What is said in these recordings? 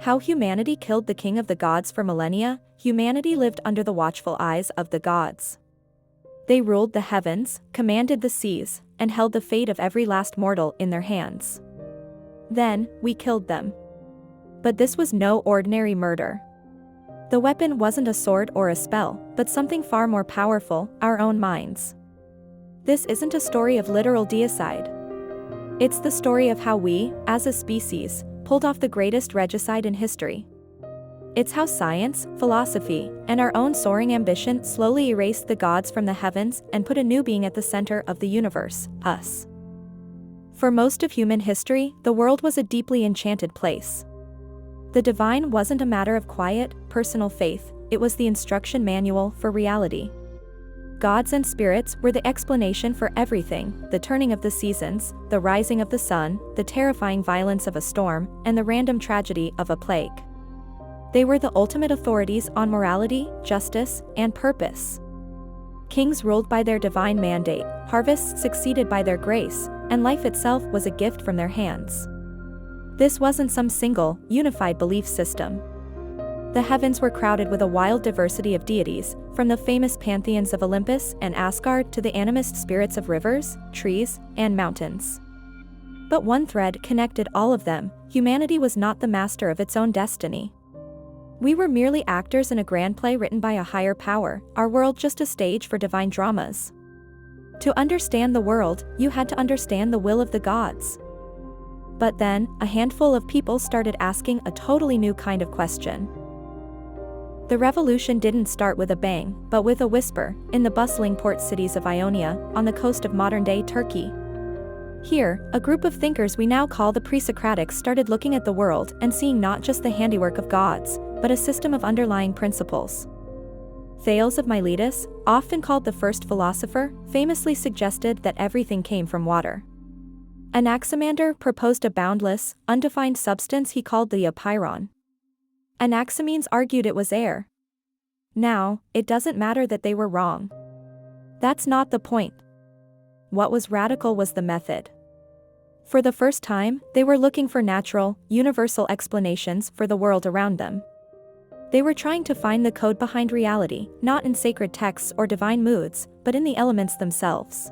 How humanity killed the king of the gods. For millennia, humanity lived under the watchful eyes of the gods. They ruled the heavens, commanded the seas, and held the fate of every last mortal in their hands. Then, we killed them. But this was no ordinary murder. The weapon wasn't a sword or a spell, but something far more powerful, our own minds. This isn't a story of literal deicide. It's the story of how we, as a species, pulled off the greatest regicide in history. It's how science, philosophy, and our own soaring ambition slowly erased the gods from the heavens and put a new being at the center of the universe, us. For most of human history, the world was a deeply enchanted place. The divine wasn't a matter of quiet, personal faith, it was the instruction manual for reality. Gods and spirits were the explanation for everything: the turning of the seasons, the rising of the sun, the terrifying violence of a storm, and the random tragedy of a plague. They were the ultimate authorities on morality, justice, and purpose. Kings ruled by their divine mandate, harvests succeeded by their grace, and life itself was a gift from their hands. This wasn't some single, unified belief system. The heavens were crowded with a wild diversity of deities, from the famous pantheons of Olympus and Asgard to the animist spirits of rivers, trees, and mountains. But one thread connected all of them: humanity was not the master of its own destiny. We were merely actors in a grand play written by a higher power, our world just a stage for divine dramas. To understand the world, you had to understand the will of the gods. But then, a handful of people started asking a totally new kind of question. The revolution didn't start with a bang, but with a whisper, in the bustling port cities of Ionia, on the coast of modern-day Turkey. Here, a group of thinkers we now call the pre-Socratics started looking at the world and seeing not just the handiwork of gods, but a system of underlying principles. Thales of Miletus, often called the first philosopher, famously suggested that everything came from water. Anaximander proposed a boundless, undefined substance he called the apeiron. Anaximenes argued it was air. Now, it doesn't matter that they were wrong. That's not the point. What was radical was the method. For the first time, they were looking for natural, universal explanations for the world around them. They were trying to find the code behind reality, not in sacred texts or divine moods, but in the elements themselves.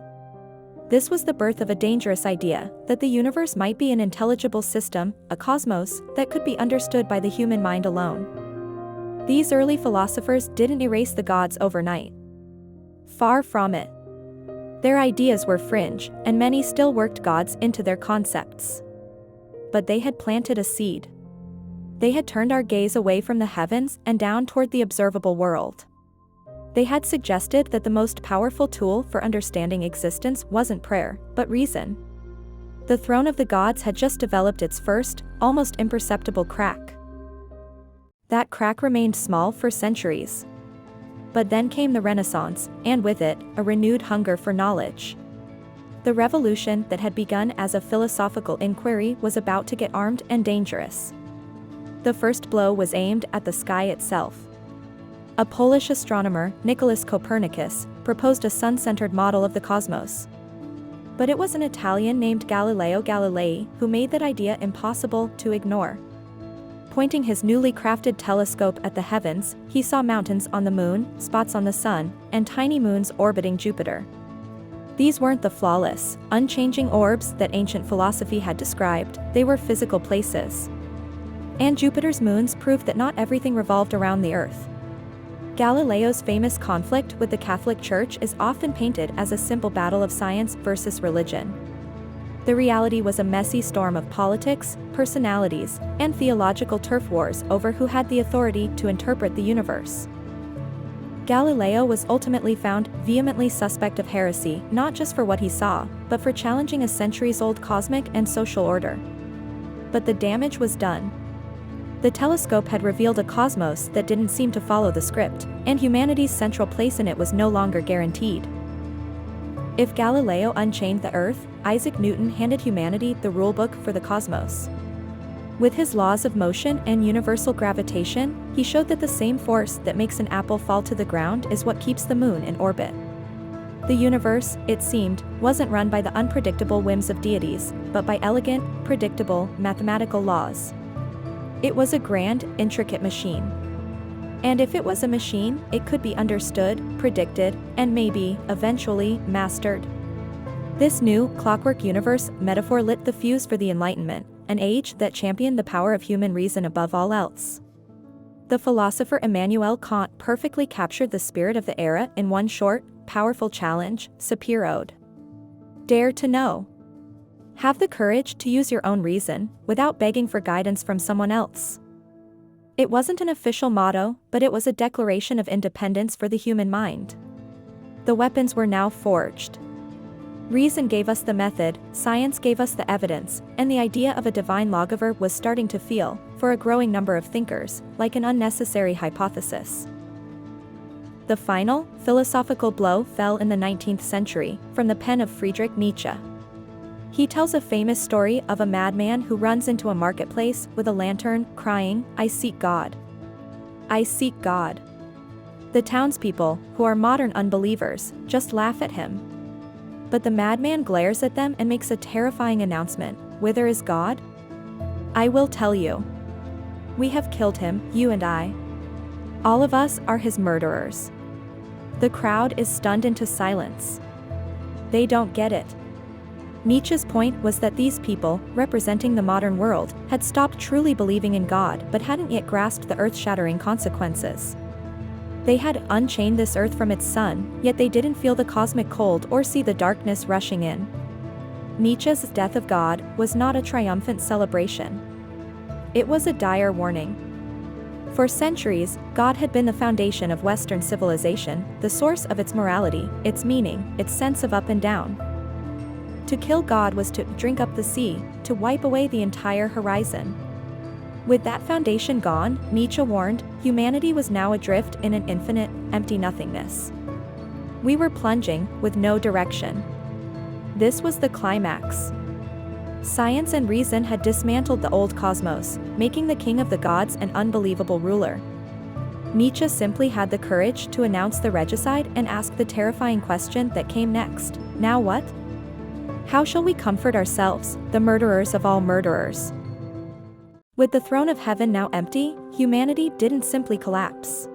This was the birth of a dangerous idea, that the universe might be an intelligible system, a cosmos, that could be understood by the human mind alone. These early philosophers didn't erase the gods overnight. Far from it. Their ideas were fringe, and many still worked gods into their concepts. But they had planted a seed. They had turned our gaze away from the heavens and down toward the observable world. They had suggested that the most powerful tool for understanding existence wasn't prayer, but reason. The throne of the gods had just developed its first, almost imperceptible crack. That crack remained small for centuries. But then came the Renaissance, and with it, a renewed hunger for knowledge. The revolution that had begun as a philosophical inquiry was about to get armed and dangerous. The first blow was aimed at the sky itself. A Polish astronomer, Nicholas Copernicus, proposed a sun-centered model of the cosmos. But it was an Italian named Galileo Galilei who made that idea impossible to ignore. Pointing his newly crafted telescope at the heavens, he saw mountains on the moon, spots on the sun, and tiny moons orbiting Jupiter. These weren't the flawless, unchanging orbs that ancient philosophy had described, they were physical places. And Jupiter's moons proved that not everything revolved around the Earth. Galileo's famous conflict with the Catholic Church is often painted as a simple battle of science versus religion. The reality was a messy storm of politics, personalities, and theological turf wars over who had the authority to interpret the universe. Galileo was ultimately found vehemently suspect of heresy, not just for what he saw, but for challenging a centuries-old cosmic and social order. But the damage was done. The telescope had revealed a cosmos that didn't seem to follow the script, and humanity's central place in it was no longer guaranteed. If Galileo unchained the Earth, Isaac Newton handed humanity the rulebook for the cosmos. With his laws of motion and universal gravitation, he showed that the same force that makes an apple fall to the ground is what keeps the moon in orbit. The universe, it seemed, wasn't run by the unpredictable whims of deities, but by elegant, predictable, mathematical laws. It was a grand, intricate machine. And if it was a machine, it could be understood, predicted, and maybe, eventually, mastered. This new, clockwork universe metaphor lit the fuse for the Enlightenment, an age that championed the power of human reason above all else. The philosopher Immanuel Kant perfectly captured the spirit of the era in one short, powerful challenge, Sapir Ode. Dare to know. Have the courage to use your own reason, without begging for guidance from someone else. It wasn't an official motto, but it was a declaration of independence for the human mind. The weapons were now forged. Reason gave us the method, science gave us the evidence, and the idea of a divine lawgiver was starting to feel, for a growing number of thinkers, like an unnecessary hypothesis. The final, philosophical blow fell in the 19th century, from the pen of Friedrich Nietzsche. He tells a famous story of a madman who runs into a marketplace with a lantern, crying, "I seek God. I seek God." The townspeople, who are modern unbelievers, just laugh at him. But the madman glares at them and makes a terrifying announcement, "Whither is God? I will tell you. We have killed him, you and I. All of us are his murderers." The crowd is stunned into silence. They don't get it. Nietzsche's point was that these people, representing the modern world, had stopped truly believing in God but hadn't yet grasped the earth-shattering consequences. They had unchained this earth from its sun, yet they didn't feel the cosmic cold or see the darkness rushing in. Nietzsche's death of God was not a triumphant celebration. It was a dire warning. For centuries, God had been the foundation of Western civilization, the source of its morality, its meaning, its sense of up and down. To kill God was to drink up the sea, to wipe away the entire horizon. With that foundation gone, Nietzsche warned, humanity was now adrift in an infinite, empty nothingness. We were plunging, with no direction. This was the climax. Science and reason had dismantled the old cosmos, making the king of the gods an unbelievable ruler. Nietzsche simply had the courage to announce the regicide and ask the terrifying question that came next: now what? How shall we comfort ourselves, the murderers of all murderers? With the throne of heaven now empty, humanity didn't simply collapse.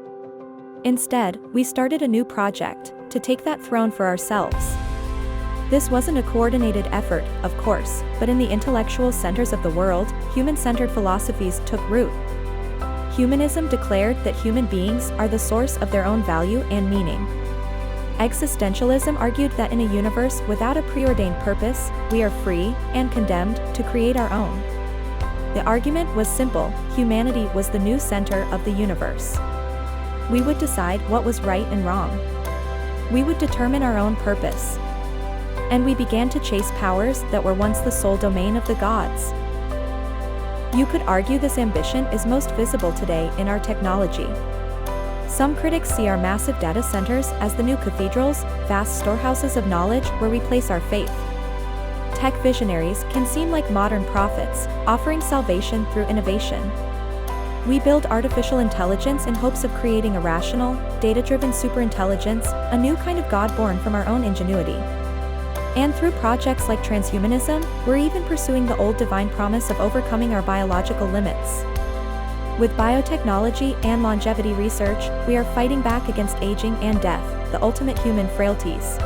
Instead, we started a new project, to take that throne for ourselves. This wasn't a coordinated effort, of course, but in the intellectual centers of the world, human-centered philosophies took root. Humanism declared that human beings are the source of their own value and meaning. Existentialism argued that in a universe without a preordained purpose, we are free, and condemned, to create our own. The argument was simple: humanity was the new center of the universe. We would decide what was right and wrong. We would determine our own purpose. And we began to chase powers that were once the sole domain of the gods. You could argue this ambition is most visible today in our technology. Some critics see our massive data centers as the new cathedrals, vast storehouses of knowledge where we place our faith. Tech visionaries can seem like modern prophets, offering salvation through innovation. We build artificial intelligence in hopes of creating a rational, data-driven superintelligence, a new kind of God born from our own ingenuity. And through projects like transhumanism, we're even pursuing the old divine promise of overcoming our biological limits. With biotechnology and longevity research, we are fighting back against aging and death, the ultimate human frailties.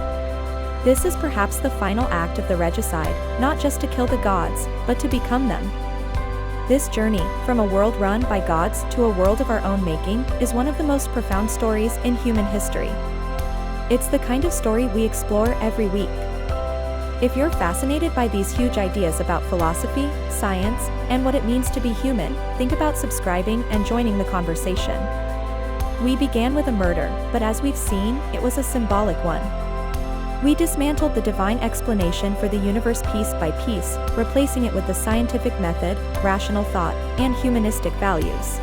This is perhaps the final act of the regicide, not just to kill the gods, but to become them. This journey, from a world run by gods to a world of our own making, is one of the most profound stories in human history. It's the kind of story we explore every week. If you're fascinated by these huge ideas about philosophy, science, and what it means to be human, think about subscribing and joining the conversation. We began with a murder, but as we've seen, it was a symbolic one. We dismantled the divine explanation for the universe piece by piece, replacing it with the scientific method, rational thought, and humanistic values.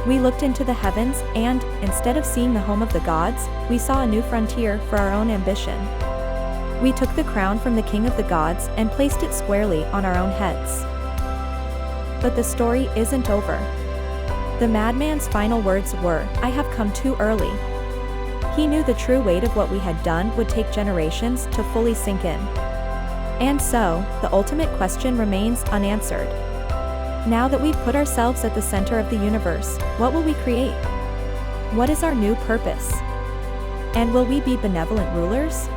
We looked into the heavens, and, instead of seeing the home of the gods, we saw a new frontier for our own ambition. We took the crown from the king of the gods and placed it squarely on our own heads. But the story isn't over. The madman's final words were, "I have come too early." He knew the true weight of what we had done would take generations to fully sink in. And so, the ultimate question remains unanswered. Now that we've put ourselves at the center of the universe, what will we create? What is our new purpose? And will we be benevolent rulers?